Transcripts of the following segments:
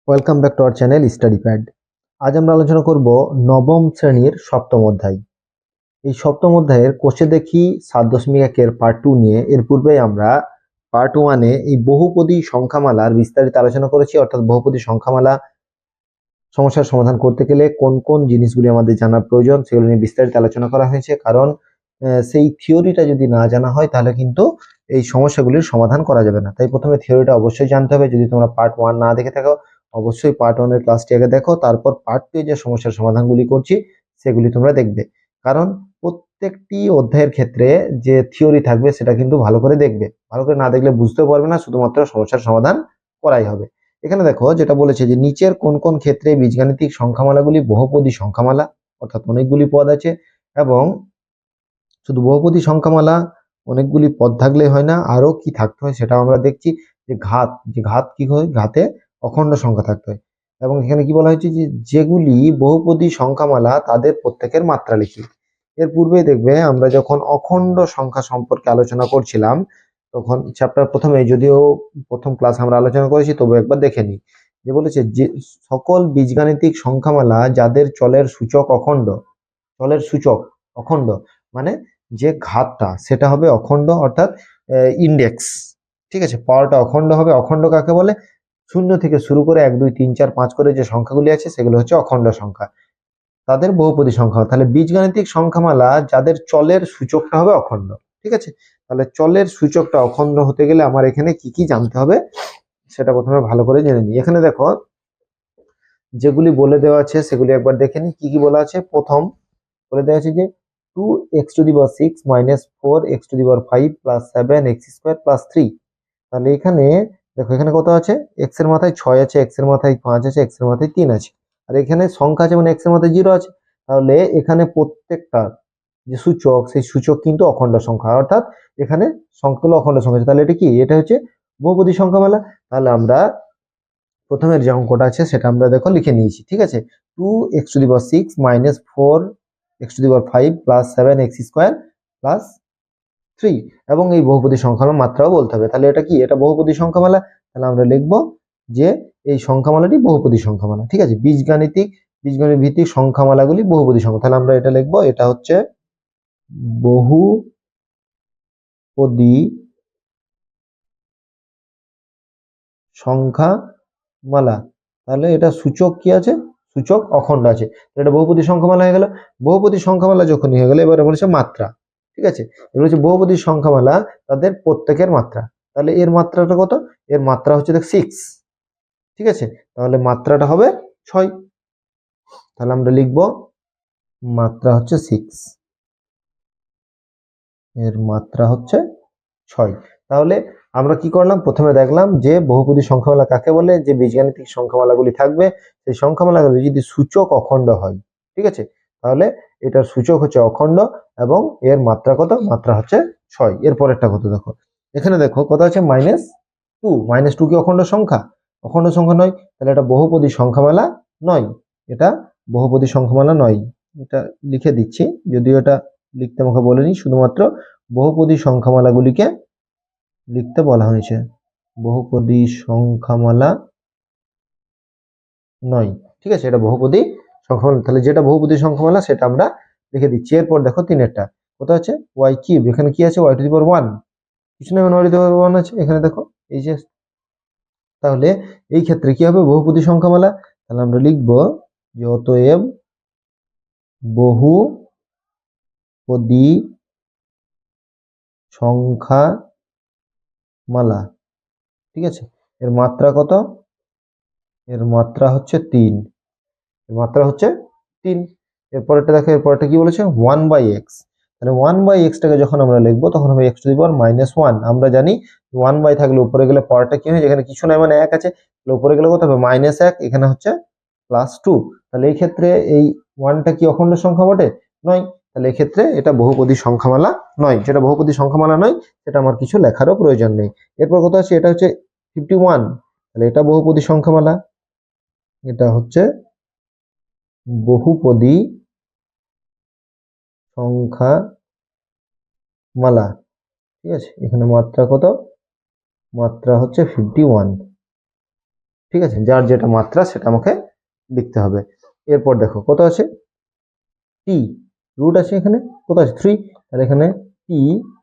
Welcome back to our channel study pad. আজ আমরা আলোচনা করব নবম শ্রেণীর সপ্তম অধ্যায়। এই সপ্তম অধ্যায়ের কোষে দেখি 7.1-এর পার্ট 2 নিয়ে। এর পূর্বেই আমরা পার্ট 1-এ এই বহুপদী সংখ্যামালার বিস্তারিত আলোচনা করেছি, অর্থাৎ বহুপদী সংখ্যামালা সমস্যার সমাধান করতে গেলে কোন কোন জিনিসগুলি আমাদের জানার প্রয়োজন সেগুলো নিয়ে বিস্তারিত আলোচনা করা হয়েছে। কারণ সেই থিওরিটা যদি না জানা হয় তাহলে কিন্তু এই সমস্যাগুলির সমাধান করা যাবে না। তাই প্রথমে থিওরিটা অবশ্যই জানতে হবে। যদি তোমরা পার্ট 1 না দেখে থাকো অবশ্যই পার্ট 1 এর ক্লাসটি আগে দেখো, তারপর পার্ট 2 যে সমস্যার সমাধানগুলি করছি সেগুলি তোমরা দেখবে। কারণ প্রত্যেকটি অধ্যায়ের ক্ষেত্রে যে থিওরি থাকবে সেটা কিন্তু ভালো করে দেখবে। ভালো করে না দেখলে বুঝতেও পারবে না, শুধুমাত্র সমস্যার সমাধান করাই হবে। এখানে দেখো যেটা বলেছে যে নিচের কোন কোন ক্ষেত্রে বীজগাণিতিক সংখ্যামালাগুলি বহুপদী সংখ্যামালা, অর্থাৎ অনেকগুলি পদ আছে। এবং শুধু বহুপদী সংখ্যামালা অনেকগুলি পদ থাকলে হয় না, আরো কি থাকতে হয় সেটাও আমরা দেখছি। যে ঘাত কি হয়, ঘাতে অখণ্ড সংখ্যা থাকতে হয়। এবং এখানে কি বলা হয়েছে যে যেগুলি বহুপদী সংখ্যামালা তাদের প্রত্যেকের মাত্রা লিখি। এর পূর্বেই দেখবে আমরা যখন অখণ্ড সংখ্যা সম্পর্কে আলোচনা করছিলাম তখন চ্যাপ্টার প্রথমে, যদিও প্রথম ক্লাস আমরা আলোচনা করেছি তবু একবার দেখে নিই। যে বলেছে যে সকল বীজগাণিতিক সংখ্যামালা যাদের চলের সূচক অখণ্ড, চলের সূচক অখণ্ড মানে যে ঘাতটা সেটা হবে অখণ্ড, অর্থাৎ ইন্ডেক্স। ঠিক আছে, পাওয়ারটা অখণ্ড হবে। অখণ্ড কাকে বলে? শূন্য থেকে শুরু করে 1 2 3 4 5 করে যে সংখ্যাগুলি আছে সেগুলো হচ্ছে অখণ্ড সংখ্যা, তাদের বহুপদী সংখ্যা। তাহলে বীজগাণিতিক সংখ্যামালা যাদের চলের সূচকটা হবে অখণ্ড। ঠিক আছে, তাহলে চলের সূচকটা অখণ্ড হতে গেলে আমার এখানে কি কি জানতে হবে সেটা প্রথমে ভালো করে জেনে নিই। এখানে দেখো যেগুলি বলে দেওয়া আছে সেগুলি একবার দেখে নিই। কি কি বলা আছে? প্রথম বলে দেওয়া আছে যে 2x⁻6 - 4x⁵ + 7x² + 3। তাহলে এখানে দেখো, এখানে কত আছে? x এর মাথায় 6 আছে, x এর মাথায় 5 আছে, x এর মাথায় 3 আছে, আর এখানে সংখ্যা আছে মানে x এর মাথায় 0 আছে। তাহলে এখানে প্রত্যেকটা যে সূচক সেই সূচক কিন্তু অখণ্ড সংখ্যা, অর্থাৎ এখানে সংখ্যাগুলো অখণ্ড সংখ্যা আছে। তাহলে এটা কি? এটা হচ্ছে বহুপদী সংখ্যামালা। তাহলে আমরা প্রথমের যে অঙ্কটা আছে সেটা আমরা দেখো লিখে নিয়েছি। ঠিক আছে, 2x⁻6 - 4x⁵ + 7x² + 3। এবং এই বহুপদী সংখ্যামালার মাত্রাও বলতে হবে। তাহলে এটা কি? এটা বহুপদী সংখ্যামালা। তাহলে আমরা লিখব যে এই সংখ্যামালাটি বহুপদী সংখ্যামালা। ঠিক আছে, বীজগণিত ভিত্তিক সংখ্যামালাগুলি বহুপদী সংখ্যা। তাহলে আমরা এটা লিখব, এটা হচ্ছে বহুপদী সংখ্যামালা। তাহলে এটা সূচক কি আছে? সূচক অখণ্ড আছে। এটা বহুপদী সংখ্যামালা হয়ে গেল। বহুপদী সংখ্যামালা যখনই হয়ে গেল এবারে বলেছে মাত্রা। ঠিক আছে, এবার হচ্ছে বহুপদী সংখ্যামালা তাদের প্রত্যেকের মাত্রা। তাহলে এর মাত্রাটা কত? এর মাত্রা হচ্ছে দেখ 6। ঠিক আছে, তাহলে মাত্রাটা হবে 6। তাহলে আমরা লিখব মাত্রা হচ্ছে 6, এর মাত্রা হচ্ছে 6। তাহলে আমরা কি করলাম? প্রথমে দেখলাম যে বহুপদী সংখ্যামালা কাকে বলে, যে বীজগাণিতিক সংখ্যামালাগুলি থাকবে সেই সংখ্যামালাগুলি যদি সূচক অখণ্ড হয়, ঠিক আছে, তাহলে এটার সূচক হচ্ছে অখণ্ড এবং এর মাত্রা কত? মাত্রা হচ্ছে 6। এর পরেরটা কত দেখো, এখানে দেখো কত আছে? -2। -2 কি অখণ্ড সংখ্যা? অখণ্ড সংখ্যা নয়, তাহলে এটা বহুপদী সংখ্যামালা নয়। এটা বহুপদী সংখ্যামালা নয়। এটা লিখে দিচ্ছি, যদিও এটা লিখতে আমাকে বলেনি, শুধুমাত্র বহুপদী সংখ্যামালাগুলিকে লিখতে বলা হয়েছে। বহুপদী সংখ্যামালা নয়। ঠিক আছে, এটা বহুপদী সংখ্যামালা। তাহলে যেটা বহুপদী সংখ্যামালা সেটা আমরা লিখে দিচ্ছি। এরপর দেখো তিনেরটা কত আছে? y3। এখানে কি আছে? y⁻1। কিছু না, y⁻1 আছে এখানে দেখো, এই যে। তাহলে এই ক্ষেত্রে কি হবে? বহুপদী সংখ্যামালা। তাহলে আমরা লিখব যে অতএব বহুপদী সংখ্যামালা। ঠিক আছে, এর মাত্রা কত? এর মাত্রা হচ্ছে 3। এর মাত্রা হচ্ছে 3। এরপরটা দেখো, এরপরটা কি বলেছে? 1/x। তাহলে 1/x টাকে যখন আমরা লিখবো তখন হবে x⁻1। আমরা জানি 1 থাকলে উপরে গেলে পাওয়ারটা কি হয়? যেখানে কিছু নাই মানে 1 আছে, উপরে গেলে কত হবে? -1। এখানে হচ্ছে +2। তাহলে এই ক্ষেত্রে এই 1টা কি অখণ্ড সংখ্যা বটে? নয়। তাহলে এই ক্ষেত্রে এটা বহুপদী সংখ্যামালা নয়। যেটা বহুপদী সংখ্যামালা নয় সেটা আমার কিছু লেখারও প্রয়োজন নেই। এরপর কত আছে? এটা হচ্ছে 51। তাহলে এটা বহুপদী সংখ্যামালা। এটা হচ্ছে বহুপদী সংখ্যামালা। ঠিক আছে, এখানে মাত্রা কত? মাত্রা হচ্ছে 51। ঠিক আছে, যার যেটা মাত্রা সেটা আমাকে লিখতে হবে। এরপর দেখো কত আছে, টি রুট আছে এখানে, কত আছে 3, তাহলে এখানে টি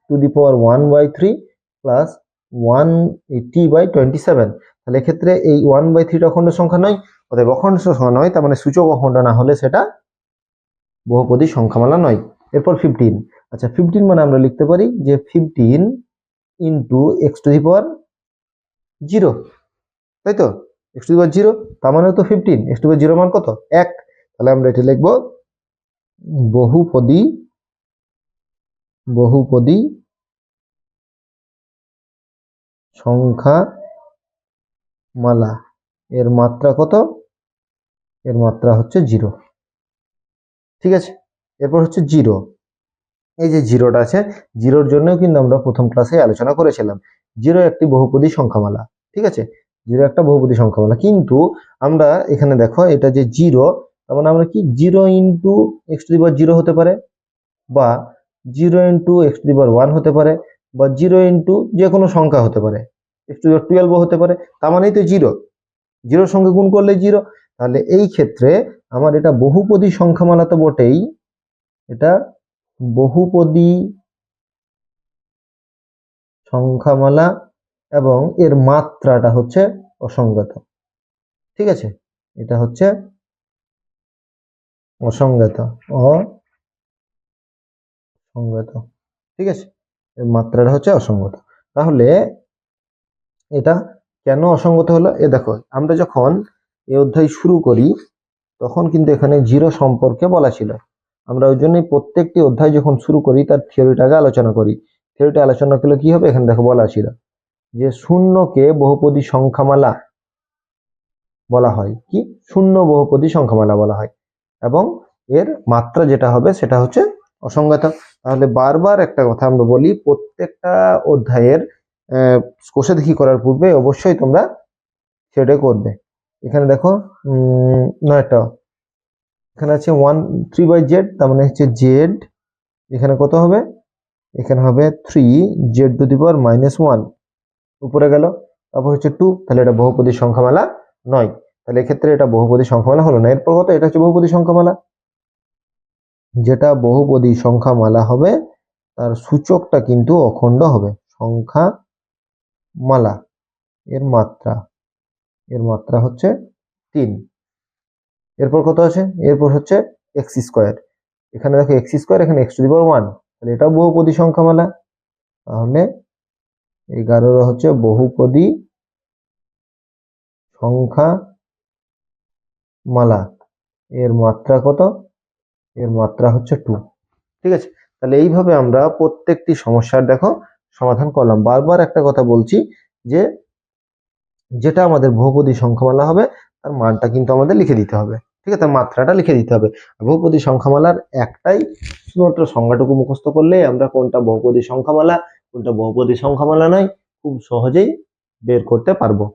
টু দি পাওয়ার 1/3 প্লাস 1/27, তাহলে এক্ষেত্রে এই 1/3 অখণ্ড সংখ্যা নয়, অতএব অখণ্ড সংখ্যা নয়, তার মানে সূচক অখণ্ড না হলে সেটা বহুপদী সংখ্যামালা নয়। এরপর 15, আচ্ছা 15 মানে আমরা লিখতে পারি যে 15 ইন্টু এক্স টু দি পাওয়ার 0, তাই তো, এক্স টু দি পাওয়ার 0, তার মানে তো 15, এক্স টু দি পাওয়ার 0 মান কত 1, তাহলে আমরা এটা লিখবো বহুপদী বহুপদী সংখ্যামালা। এর মাত্রা কত, এর মাত্রা হচ্ছে 0, ঠিক আছে। এরপর হচ্ছে 0, এই যে জিরোটা আছে, জিরোর জন্যও কিন্তু আমরা প্রথম ক্লাসে আলোচনা করেছিলাম, 0 একটি বহুপদী সংখ্যামালা, ঠিক আছে, 0 একটা বহুপদী সংখ্যামালা। কিন্তু আমরা এখানে দেখো এটা যে 0, তার মানে আমরা কি 0 ইন্টু এক্স টু দি পাওয়ার 0 হতে পারে, বা 0 ইন্টু এক্স টু দি পাওয়ার 1 হতে পারে, বা 0 ইন্টু যে কোনো সংখ্যা হতে পারে, এক্স টু দি পাওয়ার 12 হতে পারে, তার মানেই তো 0, 0 সঙ্গে গুণ করলে 0। তাহলে এই ক্ষেত্রে আমার এটা বহুপদী সংখ্যামালা তো বটেই, এটা বহুপদী সংখ্যামালা এবং এর মাত্রাটা হচ্ছে অসংজ্ঞাত, ঠিক আছে, এটা হচ্ছে অসংজ্ঞাত, অসংজ্ঞাত, ঠিক আছে, এর মাত্রাটা হচ্ছে অসংগত। তাহলে এটা কেন অসংগত হলো, এ দেখো আমরা যখন এই অধ্যায় শুরু করি তখন কিন্তু এখানে 0 সম্পর্কে বলা ছিল, আমরা ওই জন্যই প্রত্যেকটি অধ্যায় যখন শুরু করি তার থিওরিটাকে আলোচনা করি। থিওরিটা আলোচনা করলে কি হবে, এখানে দেখো বলা ছিল যে শূন্যকে বহুপদী সংখ্যামালা বলা হয়, কি শূন্য বহুপদী সংখ্যামালা বলা হয়, এবং এর মাত্রা যেটা হবে সেটা হচ্ছে অসংজ্ঞাত। তাহলে বারবার একটা কথা আমরা বলি, প্রত্যেকটা অধ্যায়ের কোষে দেখি করার পূর্বে অবশ্যই তোমরা সেটা করবে। এখানে দেখো নয়টা, এখানে আছে 3/z, তার মানে হচ্ছে জেড, এখানে কত হবে, এখানে হবে 3z টু দি পাওয়ার -1 উপরে গেল, তারপর হচ্ছে 2, তাহলে এটা বহুপদী সংখ্যামালা নয়, তাহলে এক্ষেত্রে এটা বহুপদী সংখ্যামালা হলো না। এরপর কত, এটা হচ্ছে বহুপদী সংখ্যামালা, যেটা বহুপদী সংখ্যামালা হবে তার সূচকটা কিন্তু অখণ্ড হবে, সংখ্যামালা এর মাত্রা হচ্ছে 3। এরপর কত আছে, এরপর হচ্ছে এক্স স্কোয়ার, এখানে দেখো এক্স স্কোয়ার, এখানে এক্স টু দি পাওয়ার 1, তাহলে এটাও বহুপদী সংখ্যামালা, তাহলে 11 হচ্ছে বহুপদী সংখ্যামালা, এর মাত্রা কত, এর মাত্রা হচ্ছে 2, ঠিক আছে। তাহলে এইভাবে আমরা প্রত্যেকটি সমস্যার দেখো সমাধান করলাম। বারবার একটা কথা বলছি যে যেটা আমাদের বহুপদী সংখ্যামালা হবে তার মানটা কিন্তু আমাদের লিখে দিতে হবে, ঠিক আছে, তার মাত্রাটা লিখে দিতে হবে। বহুপদী সংখ্যামালার একটাই শুধুমাত্র সংজ্ঞাটুকু মুখস্থ করলেই আমরা কোনটা বহুপদী সংখ্যামালা কোনটা বহুপদী সংখ্যামালা নয় খুব সহজেই বের করতে পারবো,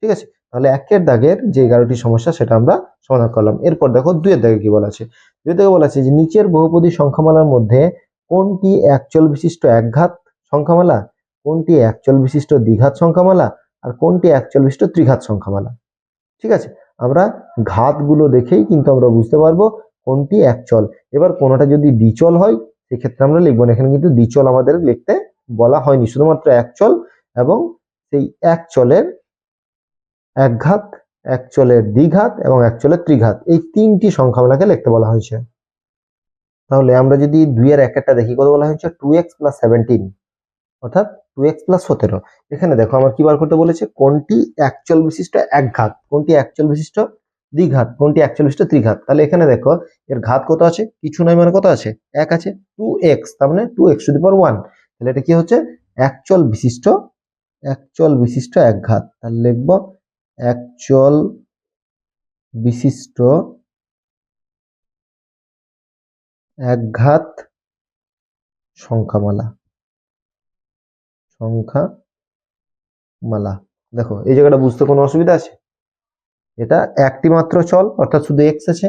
ঠিক আছে। তাহলে 1 দাগের যে 11টি সমস্যা সেটা আমরা সমাধান করলাম। এরপর দেখো 2 দাগে কি বলা আছে, 2 দাগে বলা আছে যে নিচের বহুপদী সংখ্যামালার মধ্যে কোনটি একচল বিশিষ্ট একঘাত সংখ্যামালা, কোনটি একচল বিশিষ্ট দ্বিঘাত সংখ্যামালা, আর কোনটি একচল বিশিষ্ট ত্রিঘাত সংখ্যামালা, ঠিক আছে। আমরা ঘাতগুলো দেখেই কিন্তু আমরা বুঝতে পারবো কোনটি একচল। এবার কোনোটা যদি দ্বিচল হয় সেক্ষেত্রে আমরা লিখবো না, এখানে কিন্তু দ্বিচল আমাদের লিখতে বলা হয়নি, শুধুমাত্র একচল এবং সেই একচলের একঘাত, একচলের দ্বিঘাত এবং একচলের ত্রিঘাত, এই 3টি সংখ্যামালাকে লিখতে বলা হয়েছে। তাহলে আমরা যদি 2 এর 1 দেখি, কত বলা হয়েছে 2x + 17, অর্থাৎ 2x + 17। এখানে দেখো আমার কি বার করতে বলেছে, কোনটি একচল বিশিষ্ট একঘাত, কোনটি একচল বিশিষ্ট দ্বিঘাত, কোনটি একচল বিশিষ্ট ত্রিঘাত। তাহলে এখানে দেখো এর ঘাত কত আছে, কিছু নয়, মানে কত আছে 1 আছে, 2x, তার মানে 2x টু দি পাওয়ার 1, তাহলে এটা কি হচ্ছে একচল বিশিষ্ট একঘাত। তাহলে লিখব একচল বিশিষ্ট একঘাত সংখ্যামালা। দেখো এই জায়গাটা বুঝতে কোনো অসুবিধা আছে, এটা একটি মাত্র চল অর্থাৎ শুধু x আছে,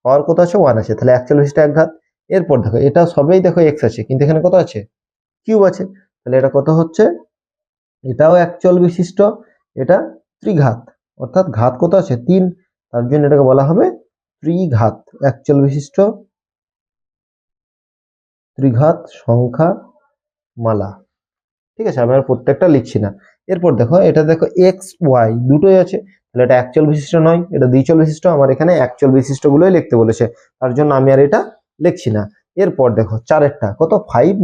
পাওয়ার কত আছে 1 আছে, তাহলে একচল বিশিষ্ট একঘাত। এরপর দেখো এটা সবেই দেখো x আছে, কিন্তু এখানে কত আছে কিউব আছে, তাহলে এটা কত হচ্ছে, এটাও একচল বিশিষ্ট, এটা ত্রিঘাত, অর্থাৎ ঘাত কত আছে 3, তার জন্য এটাকে বলা হবে ত্রিঘাত, একচল বিশিষ্ট ত্রিঘাত সংখ্যা মালা। ঠিক আছে, আমি আর প্রত্যেকটা লিখছি না। এরপর দেখো, এটা দেখো এক্স ওয়াই দুটোই আছে, তাহলে এটা একচল বিশিষ্ট নয়, এটা দ্বিচল বিশিষ্ট। আমার এখানে একচল বিশিষ্ট গুলোই লিখতে বলেছে, তার জন্য আমি আর এটা লিখছি না। এরপর দেখো চারেরটা কত 5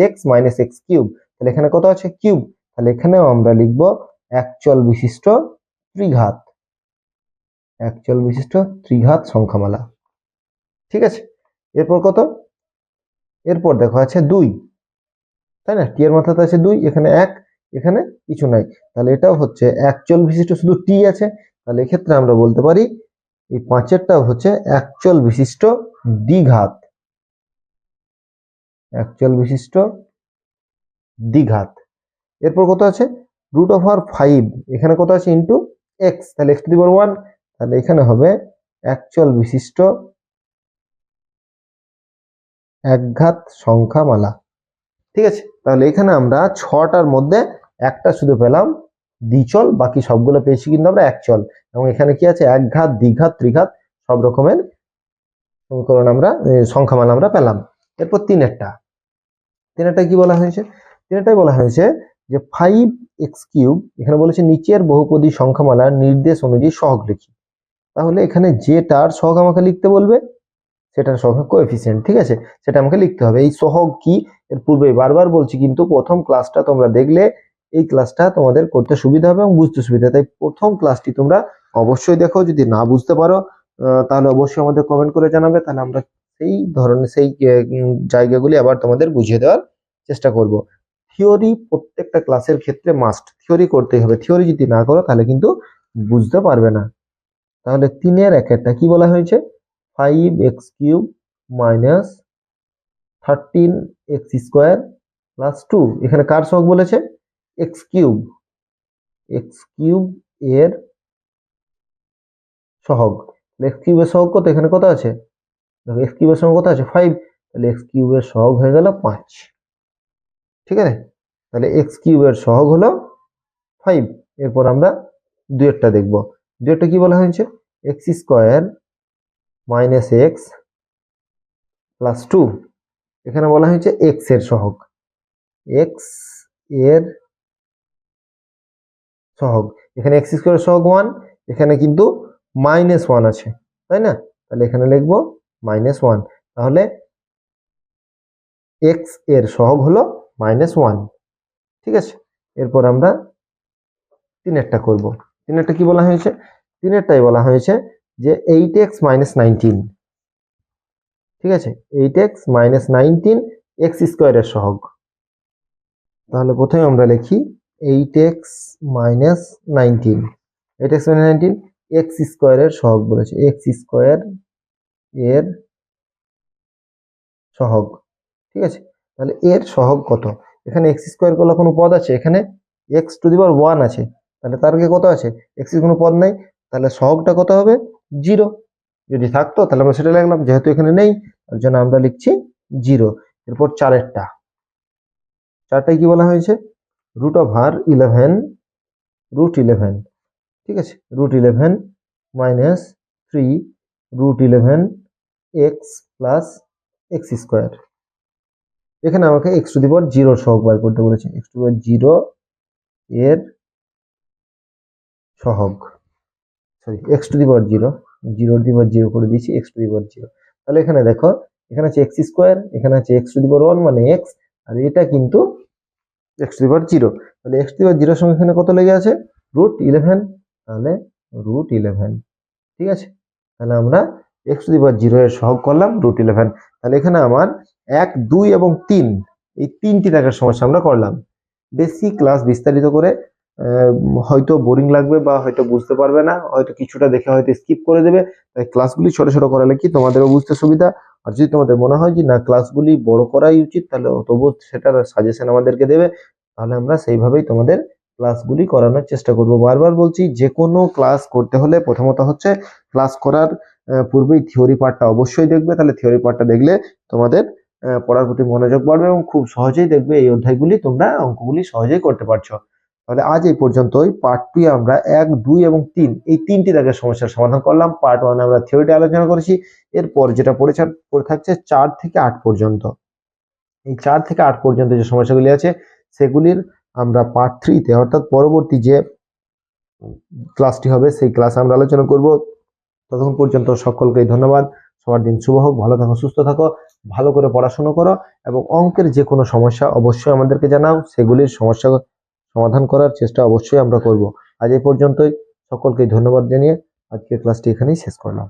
- x কিউব, তাহলে এখানে কত আছে কিউব, তাহলে এখানেও আমরা লিখব একচল বিশিষ্ট ত্রিঘাত, একচল বিশিষ্ট ত্রিঘাত সংখ্যামালা। ঠিক আছে, এরপর কত, এরপর দেখো আছে 2, তাই না, টি এর মাথাতে আছে 2, এখানে 1, এখানে কিছু নাই, তাহলে এটাও হচ্ছে একচল বিশিষ্ট, শুধু টি আছে। তাহলে এক্ষেত্রে আমরা বলতে পারি এই 5এরটাও হচ্ছে একচল বিশিষ্ট দ্বিঘাত, একচল বিশিষ্ট দ্বিঘাত। এরপর কত আছে √5, এখানে কত আছে ইন্টু এক্স, তাহলে x⁴1, তাহলে এখানে হবে একচল বিশিষ্ট একঘাত সংখ্যামালা। ঠিক আছে, তাহলে এখানে আমরা 6টার মধ্যে একটা শুধু পেলাম দ্বিচল, বাকি সবগুলো পেয়েছি কিন্তু আমরা একচল। এবং এখানে কি আছে একঘাত, দ্বিঘাত, ত্রিঘাত সব রকমের সমীকরণ আমরা সংখ্যামালা আমরা পেলাম। এরপর তিনেরটা কি বলা হয়েছে, তিনেরটাই বলা হয়েছে যে 5x3, এখানে বলেছে নিচের বহুপদী সংখ্যামালার নির্দেশ অনুযায়ী সহগ লিখি। তাহলে এখানে যেটার সহগ আমাকে লিখতে বলবে সেটার সহগ কোএফিসিয়েন্ট, ঠিক আছে, সেটা আমাকে লিখতে হবে। এই সহগ কি এর পূর্বে বারবার বলছি, কিন্তু প্রথম ক্লাসটা তোমরা দেখলে এই ক্লাসটা তোমাদের করতে সুবিধা হবে এবং বুঝতে সুবিধা, তাই প্রথম ক্লাসটি তোমরা অবশ্যই দেখো। যদি না বুঝতে পারো তাহলে অবশ্যই আমাদের কমেন্ট করে জানাবে, তাহলে আমরা সেই ধরনের সেই জায়গাগুলি আবার তোমাদের বুঝিয়ে দেওয়ার চেষ্টা করব। থিওরি প্রত্যেকটা ক্লাসের ক্ষেত্রে মাস্ট, থিওরি করতেই হবে, থিওরি যদি না করো তাহলে কিন্তু বুঝতে পারবে না। তাহলে 3-এর 1-একটা কি বলা হয়েছে 5x³ - 13x² + 2, এখানে কার সহগ বলেছে x³ এর সহগ, x³ এর সহগ কত, এখানে কত আছে দেখো x³ এর সহগ কত আছে 5, তাহলে x³ এর সহগ হয়ে গেল 5। ঠিক আছে, তাহলে x³ এর সহগ হলো 5। এরপর আমরা 2-এরটা দেখব। 2-এরটা কি বলা হয়েছে x² - x + 2, এখানে বলা হয়েছে x এর সহগ, x এর সহগ, এখানে x² এর সহগ 1, এখানে কিন্তু -1 আছে, তাই না, তাহলে এখানে লিখব -1, তাহলে x এর সহগ হলো -1। ঠিক আছে, এরপর আমরা 3-এরটা করব। 3-এরটা কি বলা হয়েছে, 3-এরটাই বলা হয়েছে যে 8x - 19, ঠিক আছে, 8x - 19 x² এর সহগ। তাহলে প্রথমে আমরা লিখি 8x - 19, 8x - 19 x² এর সহগ বলেছে, x² এর সহগ। ঠিক আছে, তাহলে এর সহগ কত, এখানে x² গুলো কোনো পদ আছে, এখানে x⁴1 আছে, তাহলে তার আগে কত আছে x এর কোনো পদ নাই, তাহলে সহগটা কত হবে 0, যদি থাকতো তাহলে আমরা সেটা লিখলাম, যেহেতু এখানে নেই তার জন্য আমরা লিখছি 0। এরপর 4-এরটা কি বলা হয়েছে √11 √11, ঠিক আছে, √11 - 3 √11 x + x², এখানে আমাকে x⁴0 সহগ বার করতে বলেছে, x⁴0 এর সহগ, সরি x⁴0 0 করে দিয়েছি x⁴0। তাহলে এখানে দেখো, এখানে আছে x², এখানে আছে x⁴1 মানে x, আর এটা কিন্তু x⁴0, তাহলে x⁴0 এর সঙ্গে এখানে কত লেগে আছে √11, তাহলে √11। ঠিক আছে, তাহলে আমরা x⁴0 এর সহগ করলাম √11। তাহলে এখানে আমার 1, 2 এবং 3 এই 3টি দাগের সমস্যা আমরা করলাম। বেশি ক্লাস বিস্তারিত করে হয়তো বোরিং লাগবে বা হয়তো বুঝতে পারবে না, হয়তো কিছুটা দেখে হয়তো স্কিপ করে দেবে, তাই ক্লাসগুলি ছোট ছোট করালে কি তোমাদেরও বুঝতে সুবিধা। আর যদি তোমাদের মনে হয় যে না ক্লাসগুলি বড় করাই উচিত, তাহলে তবুও সেটার সাজেশন আমাদেরকে দেবে, তাহলে আমরা সেইভাবেই তোমাদের ক্লাসগুলি করানোর চেষ্টা করব। বারবার বলছি, যে কোনো ক্লাস করতে হলে প্রথমত হচ্ছে ক্লাস করার পূর্বেই থিওরি পার্টটা অবশ্যই দেখবে, তাহলে থিওরি পার্টটা দেখলে তোমাদের পড়ার প্রতি মনোযোগ বাড়বে এবং খুব সহজেই দেখবে এই অধ্যায়গুলি তোমরা অঙ্কগুলি সহজেই করতে পারছো। তাহলে আজ এই পর্যন্তই। পার্ট 2 আমরা 1, 2 এবং 3 এই তিনটি দাগের সমস্যার সমাধান করলাম। পার্ট 1 আমরা থিওরিটি আলোচনা করেছি। এরপর যেটা পড়ে থাকছে 4 থেকে 8 পর্যন্ত। এই 4 থেকে 8 পর্যন্ত যে সমস্যাগুলি আছে সেগুলির আমরা পার্ট 3 তে অর্থাৎ পরবর্তী যে ক্লাসটি হবে সেই ক্লাসে আমরা আলোচনা করব। ততক্ষণ পর্যন্ত সকলকে ধন্যবাদ। সবার দিন শুভ হোক, ভালো থাকো, সুস্থ থাকো, ভালো করে পড়াশোনা করো এবং অঙ্কের যে কোনো সমস্যা অবশ্যই আমাদেরকে জানাও। সেগুলির সমস্যা সমাধান করার চেষ্টা অবশ্যই আমরা করব। আজ এই পর্যন্তই। সকলকে ধন্যবাদ জানিয়ে আজকের ক্লাসটি এখানেই শেষ করলাম।